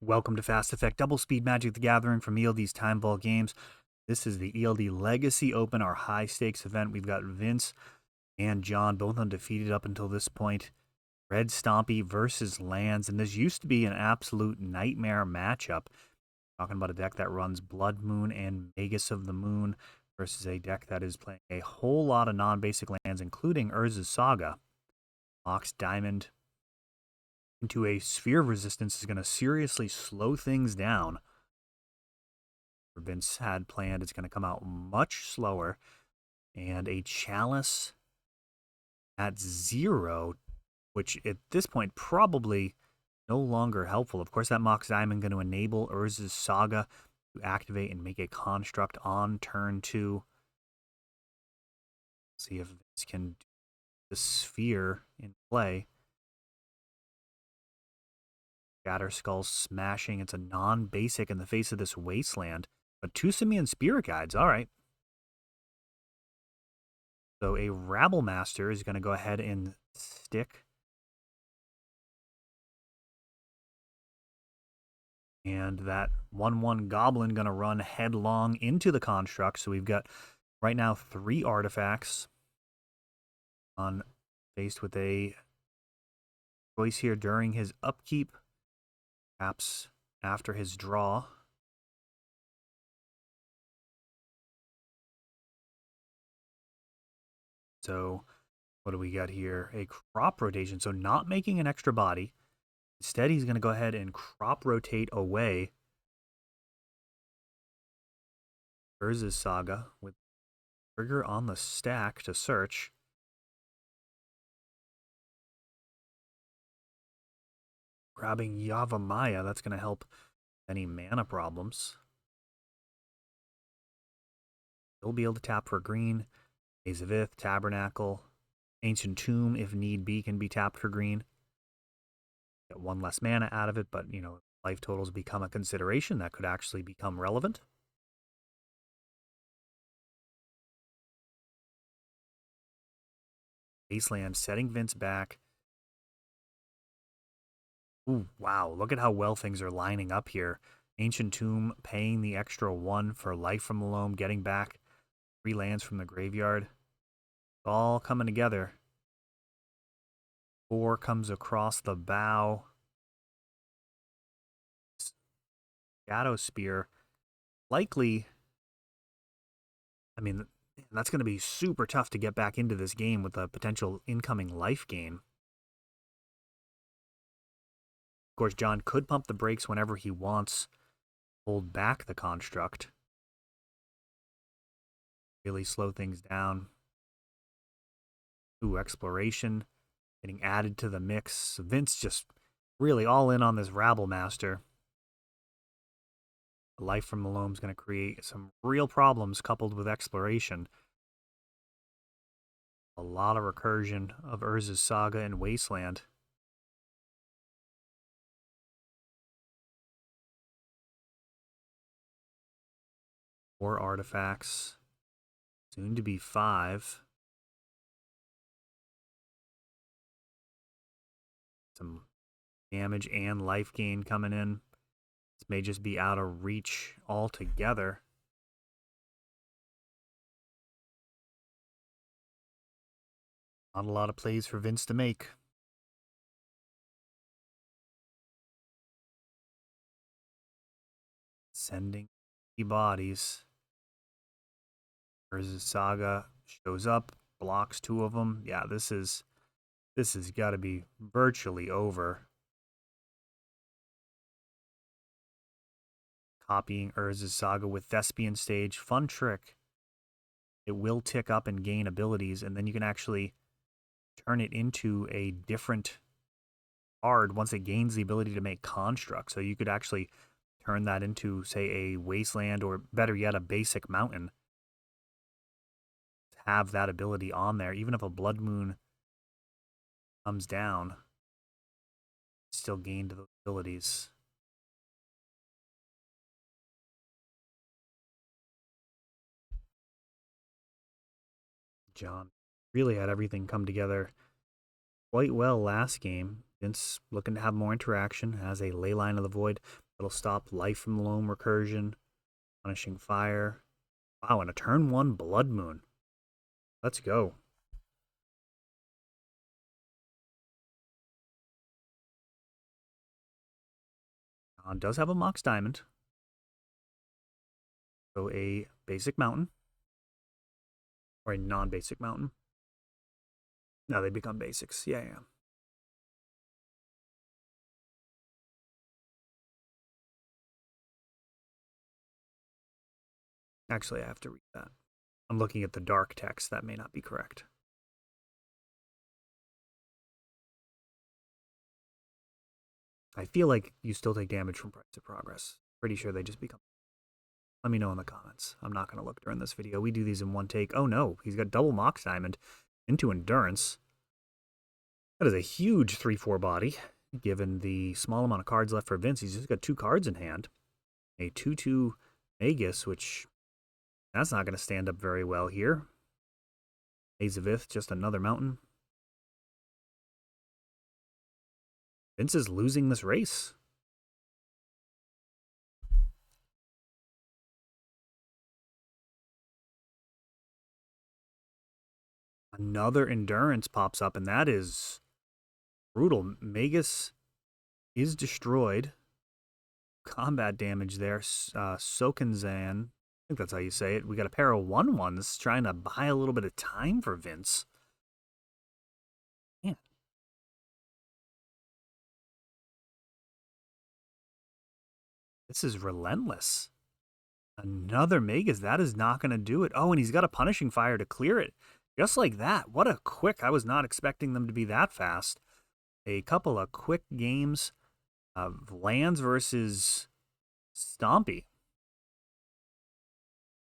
Welcome to Fast Effect Double Speed Magic the Gathering from ELD's Time Vault Games. This is the ELD Legacy Open, our high stakes event. We've got Vince and John both undefeated up until this point. Red Stompy versus Lands, and this used to be an absolute nightmare matchup. Talking about a deck that runs Blood Moon and Magus of the Moon versus a deck that is playing a whole lot of non-basic lands, including Urza's Saga. Mox Diamond into a Sphere of Resistance is going to seriously slow things down. Vince had planned it's going to come out much slower, and a Chalice at 0, which at this point probably no longer helpful. Of course, that Mox Diamond going to enable Urza's Saga to activate and make a construct on turn 2. See if Vince can do the Sphere in play. Shatterskull Smashing. It's a non-basic in the face of this Wasteland. But 2 Simian Spirit Guides. All right. So a Rabble Master is going to go ahead and stick. And that 1/1 Goblin going to run headlong into the construct. So we've got right now 3 artifacts. Faced with a choice here during his upkeep. Perhaps after his draw. So what do we got here? A crop rotation. So not making an extra body. Instead, he's going to go ahead and crop rotate away Urza's Saga with trigger on the stack to search. Grabbing Yavimaya, that's going to help any mana problems. He'll be able to tap for green. Days of Ith, Tabernacle, Ancient Tomb, if need be, can be tapped for green. Get 1 less mana out of it, but, life totals become a consideration. That could actually become relevant. Wasteland setting Vince back. Ooh, wow, look at how well things are lining up here. Ancient Tomb paying the extra 1 for Life from the Loam, getting back 3 lands from the graveyard. It's all coming together. 4 comes across the bow. Shadow Spear. Likely, that's going to be super tough to get back into this game with a potential incoming life gain. Of course, John could pump the brakes whenever he wants, hold back the construct, really slow things down. Ooh, Exploration getting added to the mix. Vince just really all in on this Rabble Master. Life from the Loam is going to create some real problems coupled with Exploration. A lot of recursion of Urza's Saga and Wasteland. Four artifacts. Soon to be 5. Some damage and life gain coming in. This may just be out of reach altogether. Not a lot of plays for Vince to make. Sending bodies. Urza's Saga shows up, blocks 2 of them. Yeah, this has got to be virtually over. Copying Urza's Saga with Thespian Stage. Fun trick. It will tick up and gain abilities, and then you can actually turn it into a different card once it gains the ability to make constructs. So you could actually turn that into, say, a Wasteland, or better yet, a basic mountain. Have that ability on there. Even if a Blood Moon comes down, still gained those abilities. John really had everything come together quite well last game. Vince looking to have more interaction, has a Leyline of the Void. It'll stop life from loam recursion, punishing fire. Wow, and a turn 1 Blood Moon. Let's go. Does have a Mox Diamond. So a basic mountain. Or a non-basic mountain. No, they become basics. Yeah. Actually, I have to read that. I'm looking at the dark text. That may not be correct. I feel like you still take damage from Price of Progress. Pretty sure they just become... Let me know in the comments. I'm not going to look during this video. We do these in one take. Oh no, he's got double Mox Diamond into Endurance. That is a huge 3/4 body, given the small amount of cards left for Vince. He's just got 2 cards in hand. A 2/2 Magus, which that's not going to stand up very well here. Azavith, just another mountain. Vince is losing this race. Another Endurance pops up, and that is brutal. Magus is destroyed. Combat damage there. Sokenzan. I think that's how you say it. We got a pair of 1/1s trying to buy a little bit of time for Vince. Man. This is relentless. Another Magus. That is not going to do it. Oh, and he's got a Punishing Fire to clear it. Just like that. What a quick. I was not expecting them to be that fast. A couple of quick games of lands versus Stompy.